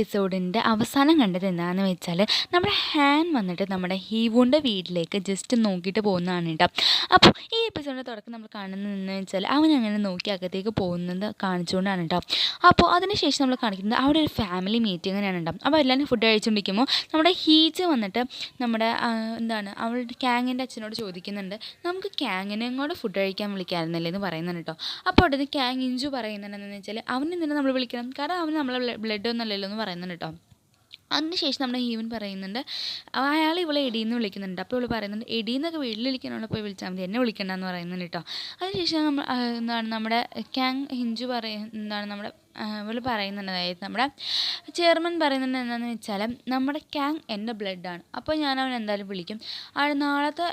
എപ്പിസോഡിൻ്റെ അവസാനം കണ്ടത് എന്താണെന്ന് വെച്ചാൽ നമ്മുടെ ഹാൻ വന്നിട്ട് നമ്മുടെ ഹീവുൻ്റെ വീട്ടിലേക്ക് ജസ്റ്റ് നോക്കിയിട്ട് പോകുന്നതാണ് കേട്ടോ. അപ്പോൾ ഈ എപ്പിസോഡിൻ്റെ തുടക്കം നമ്മൾ കാണുന്നതെന്ന് വെച്ചാൽ അവൻ അങ്ങനെ നോക്കി അകത്തേക്ക് പോകുന്നത് കാണിച്ചുകൊണ്ടാണ് കേട്ടോ. അപ്പോൾ അതിനുശേഷം നമ്മൾ കാണിക്കുന്നത് അവിടെ ഒരു ഫാമിലി മീറ്റിംഗ് തന്നെയാണ് ഉണ്ടാവും. അപ്പോൾ എല്ലാവരും ഫുഡ് കഴിച്ചുകൊണ്ടിരിക്കുമ്പോൾ നമ്മുടെ ഹീജ് വന്നിട്ട് നമ്മുടെ അവളുടെ ക്യാങ്ങിൻ്റെ അച്ഛനോട് ചോദിക്കുന്നുണ്ട്, നമുക്ക് ക്യാങ്ങിനെയും കൂടെ ഫുഡ് കഴിക്കാൻ വിളിക്കാമായിരുന്നില്ലേ എന്ന് പറയുന്നുണ്ട് കേട്ടോ. അപ്പോൾ അവിടെ ക്യാങ് ഇഞ്ചു പറയുന്നുണ്ടെന്ന് വെച്ചാൽ അവനെ തന്നെ നമ്മൾ വിളിക്കണം, കാരണം അവന് നമ്മളെ ബ്ലഡ് ഒന്നല്ലല്ലോ എന്ന് പറയുന്നുണ്ട് കേട്ടോ. അതിനുശേഷം നമ്മുടെ ഹീവൻ പറയുന്നുണ്ട്, അയാൾ ഇവളെ എടീന്ന് വിളിക്കുന്നുണ്ട്. അപ്പോൾ ഇവൾ പറയുന്നുണ്ട്, എടീന്നൊക്കെ വീട്ടിൽ വിളിക്കാനുള്ള പോയി വിളിച്ചാൽ മതി, എന്നെ വിളിക്കണ്ടെന്ന് പറയുന്നുണ്ട് കേട്ടോ. അതിനുശേഷം നമ്മുടെ ക്യാങ് ഹിഞ്ചു നമ്മുടെ ഇവൾ പറയുന്നുണ്ട്, അതായത് നമ്മുടെ ചെയർമാൻ പറയുന്നുണ്ട് എന്താണെന്ന് വെച്ചാൽ നമ്മുടെ ക്യാങ് എൻ്റെ ബ്ലഡാണ്, അപ്പോൾ ഞാൻ അവൻ എന്തായാലും വിളിക്കും. നാളത്തെ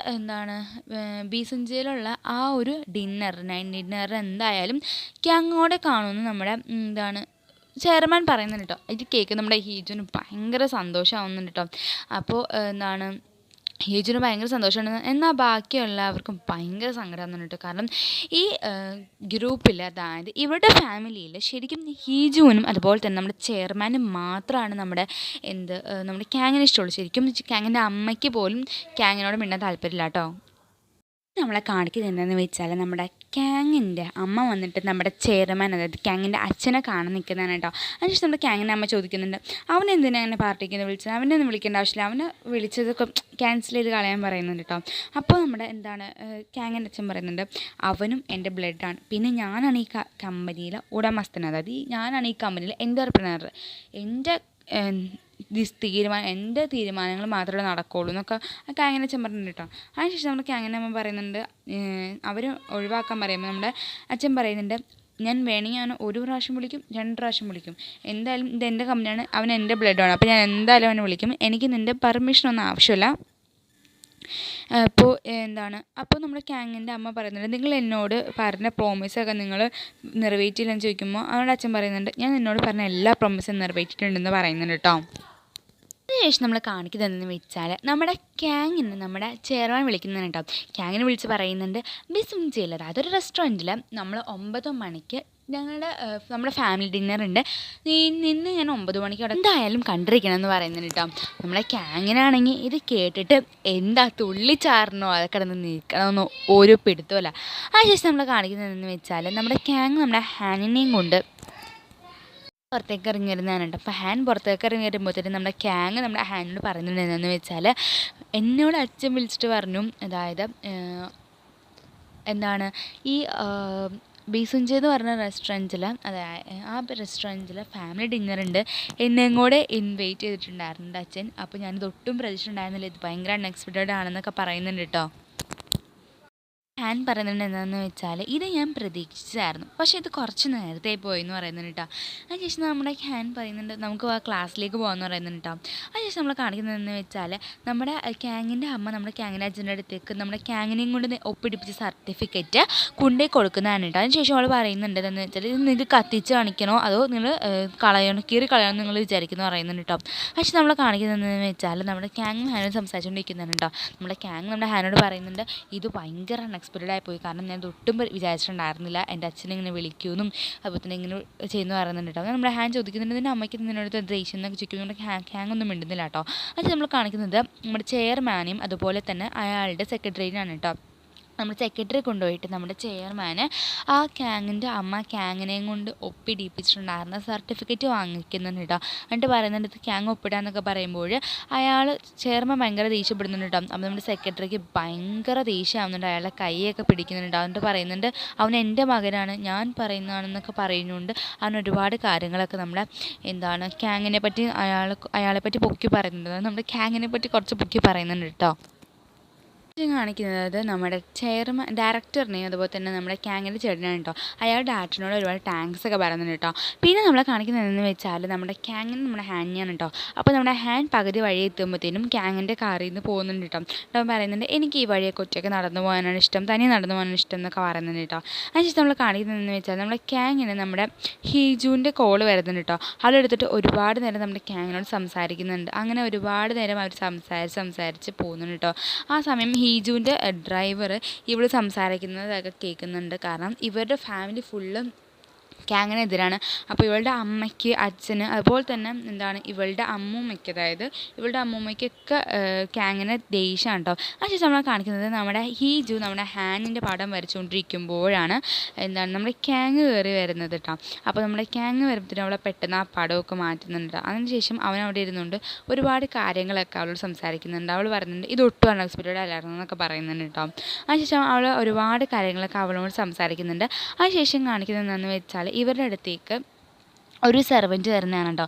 ബീസഞ്ചയിലുള്ള ആ ഒരു നൈറ്റ് ഡിന്നർ എന്തായാലും ക്യാങ്ങോടെ കാണുമെന്ന് നമ്മുടെ ചെയർമാൻ പറയുന്നുണ്ട് കേട്ടോ. ഇത് കേൾക്ക് നമ്മുടെ ഹീജുന് ഭയങ്കര സന്തോഷമാവുന്നുണ്ട് കേട്ടോ. അപ്പോൾ ഹീജുന് ഭയങ്കര സന്തോഷമാണ്, എന്നാൽ ബാക്കിയുള്ളവർക്കും ഭയങ്കര സങ്കടമാകുന്നുണ്ട് കേട്ടോ. കാരണം ഈ ഗ്രൂപ്പിൽ, അതായത് ഇവരുടെ ഫാമിലിയിൽ ശരിക്കും ഹീജുവിനും അതുപോലെ തന്നെ നമ്മുടെ ചെയർമാനും മാത്രമാണ് നമ്മുടെ ക്യാങ്ങിന് ഇഷ്ടമുള്ളൂ. ശരിക്കും ക്യാങ്ങിൻ്റെ അമ്മയ്ക്ക് പോലും ക്യാങ്ങിനോട് മിണ്ടാൻ താല്പര്യമില്ല കേട്ടോ. നമ്മളെ കാണിക്കുന്നത് എന്താണെന്ന് വെച്ചാൽ നമ്മുടെ ക്യാങ്ങിൻ്റെ അമ്മ വന്നിട്ട് നമ്മുടെ ചെയർമാൻ, അതായത് ക്യാങ്ങിൻ്റെ അച്ഛനെ കാണാൻ നിൽക്കുന്നതാണ് കേട്ടോ. അതിനുശേഷം നമ്മുടെ ക്യാങ്ങിൻ്റെ അമ്മ ചോദിക്കുന്നുണ്ട്, അവൻ എന്തിനാണ് അങ്ങനെ പാർട്ടിക്ക് വിളിച്ചത്, അവനെ ഒന്നും വിളിക്കേണ്ട ആവശ്യമില്ല, അവന് വിളിച്ചതൊക്കെ ക്യാൻസൽ ചെയ്ത് കളയാൻ പറയുന്നുണ്ട് കേട്ടോ. അപ്പോൾ നമ്മുടെ ക്യാങ്ങിൻ്റെ അച്ഛൻ പറയുന്നുണ്ട്, അവനും എൻ്റെ ബ്ലഡാണ്, പിന്നെ ഞാനാണ് ഈ കമ്പനിയിലെ ഉടമസ്ഥൻ, അതായത് ഞാനാണ് ഈ കമ്പനിയിലെ എൻ്റർപ്രനർ, എൻ്റെ തീരുമാനങ്ങൾ മാത്രമേ നടക്കുകയുള്ളൂ എന്നൊക്കെ ക്യാങ്ങിൻ്റെ അച്ഛൻ പറഞ്ഞിട്ടുണ്ട് കേട്ടോ. അതിനുശേഷം നമ്മുടെ ക്യാങ്ങിൻ്റെ അമ്മ പറയുന്നുണ്ട്, അവർ ഒഴിവാക്കാൻ പറയുമ്പോൾ നമ്മുടെ അച്ഛൻ പറയുന്നുണ്ട്, ഞാൻ വേണമെങ്കിൽ അവനെ 1 പ്രാവശ്യം വിളിക്കും, 2 പ്രാവശ്യം വിളിക്കും, എന്തായാലും ഇത് എൻ്റെ കമ്പനിയാണ്, അവൻ എൻ്റെ ബ്ലഡാണ്, അപ്പോൾ ഞാൻ എന്തായാലും അവനെ വിളിക്കും, എനിക്ക് നിൻ്റെ പെർമിഷനൊന്നും ആവശ്യമില്ല. അപ്പോൾ നമ്മുടെ ക്യാങ്ങിൻ്റെ അമ്മ പറയുന്നുണ്ട്, നിങ്ങൾ എന്നോട് പറഞ്ഞ പ്രോമിസൊക്കെ നിങ്ങൾ നിറവേറ്റിയില്ലെന്ന് ചോദിക്കുമ്പോൾ അവരുടെ അച്ഛൻ പറയുന്നുണ്ട്, ഞാൻ എന്നോട് പറഞ്ഞ എല്ലാ പ്രോമിസും നിറവേറ്റിയിട്ടുണ്ടെന്ന് പറയുന്നുണ്ട് കേട്ടോ. അതിനുശേഷം നമ്മൾ കാണിക്കുന്നതെന്ന് വെച്ചാൽ നമ്മുടെ ക്യാങ്ങിന് നമ്മുടെ ചെയർമാൻ വിളിക്കുന്നതാണ് കേട്ടോ. ക്യാങ്ങിനെ വിളിച്ച് പറയുന്നുണ്ട്, ബിസുംജയിൽ, അതായത് ഒരു റെസ്റ്റോറൻറ്റിൽ നമ്മൾ 9 മണിക്ക് നമ്മുടെ ഫാമിലി ഡിന്നറുണ്ട്, നിന്ന് ഞാൻ 9 മണിക്ക് അവിടെ എന്തായാലും കണ്ടിരിക്കണം എന്ന് പറയുന്നുണ്ട് കേട്ടോ. നമ്മളെ ക്യാങ്ങിനാണെങ്കിൽ ഇത് കേട്ടിട്ട് എന്താ തുള്ളിച്ചാറിനോ അത് കിടന്ന് നിൽക്കണമെന്നോ ഒരു പിടുത്തമല്ല. അതിനുശേഷം നമ്മൾ കാണിക്കുന്നതെന്ന് വെച്ചാൽ നമ്മുടെ ക്യാങ് നമ്മുടെ ഹാനിനെയും കൊണ്ട് പുറത്തേക്ക് ഇറങ്ങി വരുന്നതാണ് കേട്ടോ. അപ്പോൾ ഹാൻ പുറത്തേക്ക് ഇറങ്ങി വരുമ്പോഴത്തേക്കും നമ്മുടെ ക്യാങ് നമ്മുടെ ഹാനിനോട് പറയുന്നുണ്ട് എന്താണെന്ന് വെച്ചാൽ, എന്നോട് അച്ഛൻ വിളിച്ചിട്ട് പറഞ്ഞു, അതായത് ഈ ബീസുഞ്ചി എന്ന് പറഞ്ഞ റെസ്റ്റോറൻറ്റിൽ, ആ റെസ്റ്റോറൻറ്റിൽ ഫാമിലി ഡിന്നറുണ്ട്, എന്നെയും കൂടെ ഇൻവൈറ്റ് ചെയ്തിട്ടുണ്ടായിരുന്നു അച്ഛൻ. അപ്പോൾ ഞാനിത് ഒട്ടും പ്രതീക്ഷിച്ചിട്ടുണ്ടായിരുന്നില്ല, ഇത് ഭയങ്കര അൺഎക്സ്പെക്റ്റഡ് ആണെന്നൊക്കെ പറയുന്നുണ്ട് കേട്ടോ. ഹാൻ പറയുന്നുണ്ട് എന്താണെന്ന് വെച്ചാൽ, ഇത് ഞാൻ പ്രതീക്ഷിച്ചായിരുന്നു, പക്ഷേ ഇത് കുറച്ച് നേരത്തെ പോയി എന്ന് പറയുന്നുണ്ട് കേട്ടോ. അതിനുശേഷം നമ്മുടെ ഹാൻ പറയുന്നുണ്ട്, നമുക്ക് ആ ക്ലാസ്സിലേക്ക് പോകാമെന്ന് പറയുന്നുണ്ട് കേട്ടോ. അതിനുശേഷം നമ്മൾ കാണിക്കുന്നതെന്ന് വെച്ചാൽ, നമ്മുടെ ക്യാങ്ങിൻ്റെ അമ്മ നമ്മുടെ ക്യാങ്ങിൻ്റെ അച്ഛൻ്റെ അടുത്തേക്ക് നമ്മുടെ ക്യാങ്ങിനെയും കൊണ്ട് ഒപ്പിടിപ്പിച്ച സർട്ടിഫിക്കറ്റ് കൊണ്ടേ കൊടുക്കുന്നതാണ് കേട്ടോ. അതിനുശേഷം അവൾ പറയുന്നുണ്ട് എന്താണെന്ന് വെച്ചാൽ, ഇത് നിങ്ങൾക്ക് കത്തിച്ച് കാണിക്കണോ അതോ നിങ്ങൾ കീറി കളയണോ നിങ്ങൾ വിചാരിക്കുന്നു പറയുന്നുണ്ട് കേട്ടോ. പക്ഷേ നമ്മൾ കാണിക്കുന്നതെന്ന് വെച്ചാൽ, നമ്മുടെ ക്യാങ്ങും ഹാനോട് സംസാരിച്ചുകൊണ്ടിരിക്കുന്നുണ്ട് കേട്ടോ. നമ്മുടെ ക്യാങ് നമ്മുടെ ഹാനോട് പറയുന്നുണ്ട്, ഇത് ഭയങ്കര അൺഎക്സ്പെക്റ്റഡായി പോയി, കാരണം ഞാൻ ഒട്ടും വിചാരിച്ചിട്ടുണ്ടായിരുന്നില്ല എൻ്റെ അച്ഛനെ ഇങ്ങനെ വിളിക്കുമെന്നും അതുപോലെ തന്നെ ഇങ്ങനെ ചെയ്യുന്നു പറയുന്നുണ്ട് കേട്ടോ. നമ്മുടെ ഹാൻ ചോദിക്കുന്നുണ്ട്, നിൻ്റെ അമ്മയ്ക്ക് നിന്നോട് ദേഷ്യം എന്നൊക്കെ ചോദിക്കുന്നു. നമ്മുടെ ഹാങ് ഒന്നും മിണ്ടുന്നില്ല കേട്ടോ. അത് നമ്മൾ കാണിക്കുന്നത് നമ്മുടെ ചെയർമാനെയും അതുപോലെ തന്നെ അയാളുടെ സെക്രട്ടറിയാണ് കേട്ടോ. നമ്മുടെ സെക്രട്ടറി കൊണ്ടുപോയിട്ട് നമ്മുടെ ചെയർമാന് ആ ക്യാങ്ങിൻ്റെ അമ്മ ക്യാങ്ങിനെയും കൊണ്ട് ഒപ്പിടിപ്പിച്ചിട്ടുണ്ടായിരുന്ന സർട്ടിഫിക്കറ്റ് വാങ്ങിക്കുന്നുണ്ട് കേട്ടോ. എന്നിട്ട് പറയുന്നുണ്ട്, ഇത് ക്യാങ് ഒപ്പിടാന്നൊക്കെ പറയുമ്പോൾ ചെയർമാൻ ഭയങ്കര ദേഷ്യപ്പെടുന്നുണ്ട് കേട്ടോ. അപ്പോൾ നമ്മുടെ സെക്രട്ടറിക്ക് ഭയങ്കര ദേഷ്യമാവുന്നുണ്ട്, അയാളുടെ കൈയൊക്കെ പിടിക്കുന്നുണ്ട്. എന്നിട്ട് പറയുന്നുണ്ട്, അവൻ എൻ്റെ മകനാണ്, ഞാൻ പറയുന്നതാണെന്നൊക്കെ പറയുന്നുണ്ട്. അവൻ ഒരുപാട് കാര്യങ്ങളൊക്കെ നമ്മുടെ ക്യാങ്ങിനെ പറ്റി അയാളെ പറ്റി പൊക്കി പറയുന്നുണ്ട്. നമ്മുടെ ക്യാങ്ങിനെ പറ്റി കുറച്ച് പൊക്കി പറയുന്നുണ്ട് കേട്ടോ. കാണിക്കുന്നത് നമ്മുടെ ചെയർമാൻ ഡയറക്ടറിനെയും അതുപോലെ തന്നെ നമ്മുടെ ക്യാങ്ങിൻ്റെ ചേട്ടനാണ് കേട്ടോ. അയാൾ ഡയറക്ടറിനോട് ഒരുപാട് താങ്ക്സ് ഒക്കെ പറയുന്നുണ്ട് കേട്ടോ. പിന്നെ നമ്മളെ കാണിക്കുന്നതെന്ന് വെച്ചാൽ, നമ്മുടെ ക്യാങ്ങിന് നമ്മുടെ ഹാനിയാണ് കേട്ടോ. അപ്പോൾ നമ്മുടെ ഹാൻ പകുതി വഴി എത്തുമ്പോഴത്തേനും ക്യാങ്ങിൻ്റെ കാറിൽ നിന്ന് പോകുന്നുണ്ട് കേട്ടോ. അപ്പോൾ പറയുന്നുണ്ട്, എനിക്ക് ഈ വഴിയൊക്കെ ഒറ്റയ്ക്ക് നടന്നു പോകാനാണ് ഇഷ്ടം, തനിയെ നടന്നു പോകാനാണ് ഇഷ്ടം എന്നൊക്കെ പറയുന്നുണ്ട് കേട്ടോ. അതിനുശേഷം നമ്മൾ കാണിക്കുന്നതെന്ന് വെച്ചാൽ, നമ്മുടെ ക്യാങ്ങിന് നമ്മുടെ ഹീജുവിൻ്റെ കോള് വരുന്നുണ്ട് കേട്ടോ. അവളെടുത്തിട്ട് ഒരുപാട് നേരം നമ്മുടെ ക്യാങ്ങിനോട് സംസാരിക്കുന്നുണ്ട്. അങ്ങനെ ഒരുപാട് നേരം അവർ സംസാരിച്ച് പോകുന്നുണ്ട് കേട്ടോ. ആ സമയം ഹീജുവിൻ്റെ ഡ്രൈവർ ഇവൾ സംസാരിക്കുന്നതൊക്കെ കേൾക്കുന്നുണ്ട്. കാരണം ഇവരുടെ ഫാമിലി ഫുള്ളും ക്യാങ്ങിനെതിരാണ്. അപ്പോൾ ഇവളുടെ അമ്മയ്ക്ക്, അച്ഛന്, അതുപോലെ തന്നെ എന്താണ് ഇവളുടെ അമ്മൂമ്മയ്ക്ക്, അതായത് ഇവളുടെ അമ്മൂമ്മയ്ക്കൊക്കെ ക്യാങ്ങിനെ ദേഷ്യമാണ് കേട്ടോ. അതിനുശേഷം നമ്മളെ കാണിക്കുന്നത് നമ്മുടെ ഹീജു നമ്മുടെ ഹാനിൻ്റെ പടം വരച്ചുകൊണ്ടിരിക്കുമ്പോഴാണ് എന്താണ് നമ്മുടെ ക്യാങ് കയറി വരുന്നത് കേട്ടോ. അപ്പോൾ നമ്മുടെ ക്യാങ് വരുമ്പോഴത്തേനും അവളെ പെട്ടെന്ന് ആ പടമൊക്കെ മാറ്റുന്നുണ്ട്. അതിനുശേഷം അവൻ അവിടെ ഇരുന്നുകൊണ്ട് ഒരുപാട് കാര്യങ്ങളൊക്കെ അവളോട് സംസാരിക്കുന്നുണ്ട്. അവൾ പറയുന്നുണ്ട് ഇതൊട്ടും അൺഎക്സ്പെക്റ്റഡ് അല്ലായിരുന്നു എന്നൊക്കെ പറയുന്നുണ്ട് കേട്ടോ. അതിനുശേഷം അവൾ ഒരുപാട് കാര്യങ്ങളൊക്കെ അവളോട് സംസാരിക്കുന്നുണ്ട്. അതിനുശേഷം കാണിക്കുന്നത് എന്താണെന്ന് വെച്ചാൽ ഇവരുടെ അടുത്തേക്ക് ഒരു സെർവൻറ്റ് വരുന്നതാണ് കേട്ടോ.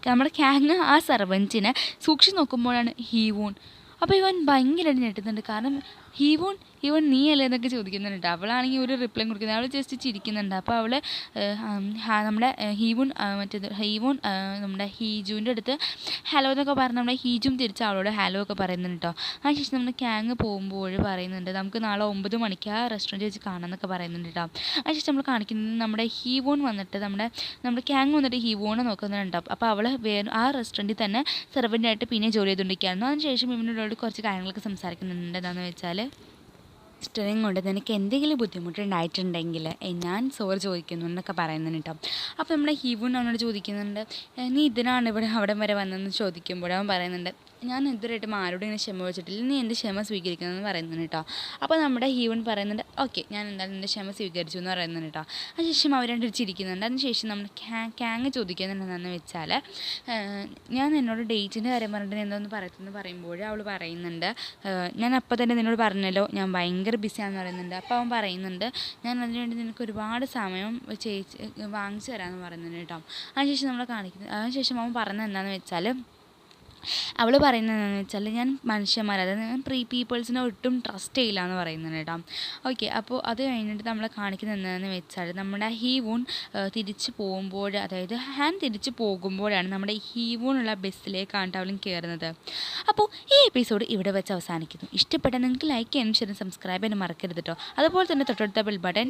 നമ്മുടെ ക്യാങ് ആ സെർവൻറ്റിനെ സൂക്ഷിച്ച് നോക്കുമ്പോഴാണ് ഹീവൂൺ. അപ്പോൾ ഇവൻ ഭയങ്കരമായിട്ട് ഞെട്ടുന്നുണ്ട്. കാരണം ഇവൻ നീ അല്ലേ എന്നൊക്കെ ചോദിക്കുന്നുണ്ട്. അവളാണെങ്കിൽ ഒരു റിപ്ലൈ കൊടുക്കുന്നത്, അവൾ ജസ്റ്റ് ചിരിക്കുന്നുണ്ട്. അപ്പോൾ അവൾ നമ്മുടെ ഹീവൂൺ നമ്മുടെ ഹീജുവിൻ്റെ അടുത്ത് ഹലോ എന്നൊക്കെ പറഞ്ഞ് നമ്മുടെ ഹീജും തിരിച്ച് അവളോട് ഹലോ ഒക്കെ പറയുന്നുണ്ട് കേട്ടോ. അതിനുശേഷം നമ്മുടെ ക്യാങ് പോകുമ്പോൾ പറയുന്നുണ്ട് നമുക്ക് നാളെ 9 മണിക്ക് ആ റെസ്റ്റോറൻറ്റ് വെച്ച് കാണാമെന്നൊക്കെ പറയുന്നുണ്ട് കേട്ടോ. അതിനുശേഷം നമ്മൾ കാണിക്കുന്നത് നമ്മുടെ ഹീവൂൺ വന്നിട്ട് നമ്മുടെ ക്യാങ് വന്നിട്ട് ഹീവൂണെ നോക്കുന്നുണ്ടാവും. അപ്പോൾ അവൾ ആ റെസ്റ്റോറൻറ്റിൽ തന്നെ സെർവൻ്റായിട്ട് പിന്നെ ജോലി ചെയ്തുകൊണ്ടിരിക്കുകയായിരുന്നു. അതിനുശേഷം ഇവനോട് കുറച്ച് കാര്യങ്ങളൊക്കെ സംസാരിക്കുന്നുണ്ട്. എന്താണെന്ന് വെച്ചാൽ ഇഷ്ടം കൊണ്ട് നിനക്ക് എന്തെങ്കിലും ബുദ്ധിമുട്ടുണ്ടായിട്ടുണ്ടെങ്കിൽ ഞാൻ സോറി ചോദിക്കുന്നു എന്നൊക്കെ പറയുന്നുണ്ട് കേട്ടോ. അപ്പോൾ നമ്മുടെ ഹീവൂൺ അവനോട് ചോദിക്കുന്നുണ്ട് നീ ഇതിനാണ് അവിടെ വരെ വന്നതെന്ന് ചോദിക്കുമ്പോൾ അവൻ പറയുന്നുണ്ട് ഞാൻ ഇതുവരെയായിട്ടും ആരോടും ഇങ്ങനെ ക്ഷമ വെച്ചിട്ടില്ല, നീ എൻ്റെ ക്ഷമ സ്വീകരിക്കുന്നതെന്ന് പറയുന്നുണ്ട് കേട്ടോ. അപ്പോൾ നമ്മുടെ ഹീവൺ പറയുന്നുണ്ട് ഓക്കെ ഞാൻ എന്തായാലും എൻ്റെ ക്ഷമ സ്വീകരിച്ചു എന്ന് പറയുന്നുണ്ട് കേട്ടോ. അതിനുശേഷം അവർ രണ്ടും ചിരിക്കുന്നുണ്ട്. അതിനുശേഷം നമ്മൾ ക്യാങ് ചോദിക്കുന്നുണ്ട് എന്താണെന്ന് വെച്ചാൽ ഞാൻ എന്നോട് ഡേറ്റിൻ്റെ കാര്യം പറഞ്ഞിട്ട് എന്തോന്ന് പറയുമ്പോൾ അവൾ പറയുന്നുണ്ട് ഞാൻ അപ്പോൾ തന്നെ നിന്നോട് പറഞ്ഞല്ലോ ഞാൻ ഭയങ്കര ബിസിയാണെന്ന് പറയുന്നുണ്ട്. അപ്പോൾ അവൻ പറയുന്നുണ്ട് ഞാൻ അതിനുവേണ്ടി നിനക്ക് ഒരുപാട് സമയം വാങ്ങിച്ചു തരാമെന്ന് പറയുന്നുണ്ട് കേട്ടോ. അതിനുശേഷം അവൻ പറഞ്ഞത് എന്താണെന്ന് വെച്ചാൽ അവൾ പറയുന്നത് എന്താണെന്ന് വെച്ചാൽ ഞാൻ അതായത് ഞാൻ പീപ്പിൾസിനെ ഒട്ടും ട്രസ്റ്റ് ചെയ്യില്ല എന്ന് പറയുന്നുണ്ട് കേട്ടോ. ഓക്കെ, അപ്പോൾ അത് കഴിഞ്ഞിട്ട് നമ്മളെ കാണിക്കുന്നത് എന്താണെന്ന് വെച്ചാൽ നമ്മുടെ ഹീവൂൺ തിരിച്ച് പോകുമ്പോൾ, അതായത് ഹാൻ തിരിച്ച് പോകുമ്പോഴാണ് നമ്മുടെ ഹീവൂണുള്ള ബസ്സിലേക്കാണ് അവളും കയറുന്നത്. അപ്പോൾ ഈ എപ്പിസോഡ് ഇവിടെ വെച്ച് അവസാനിക്കുന്നു. ഇഷ്ടപ്പെട്ട നിങ്ങൾക്ക് ലൈക്ക് ചെയ്യാനും ഷെയർ സബ്സ്ക്രൈബ് ചെയ്യാനും മറക്കരുത് കേട്ടോ. അതുപോലെ തന്നെ തൊട്ടടുത്ത ബെൽ ബട്ടൺ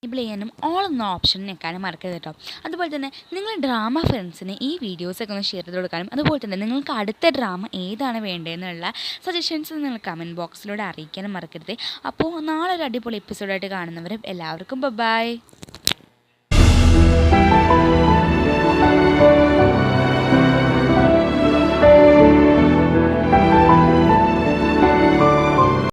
എനേബിൾ ചെയ്യാനും ഓൾ എന്ന ഓപ്ഷൻ ഞെക്കാനും മറക്കരുത് കേട്ടോ. അതുപോലെ തന്നെ നിങ്ങൾ ഡ്രാമ ഫ്രണ്ട്സിന് ഈ വീഡിയോസൊക്കെ ഒന്ന് ഷെയർ ചെയ്ത് കൊടുക്കാനും, അതുപോലെ തന്നെ നിങ്ങൾക്ക് അടുത്ത ഡ്രാമ ഏതാണ് വേണ്ടതെന്നുള്ള സജഷൻസ് നിങ്ങൾ കമൻറ്റ് ബോക്സിലൂടെ അറിയിക്കാനും മറക്കരുത്. അപ്പോൾ നാളെ ഒരു അടിപൊളി എപ്പിസോഡായിട്ട് കാണുന്നവരും എല്ലാവർക്കും ബൈ.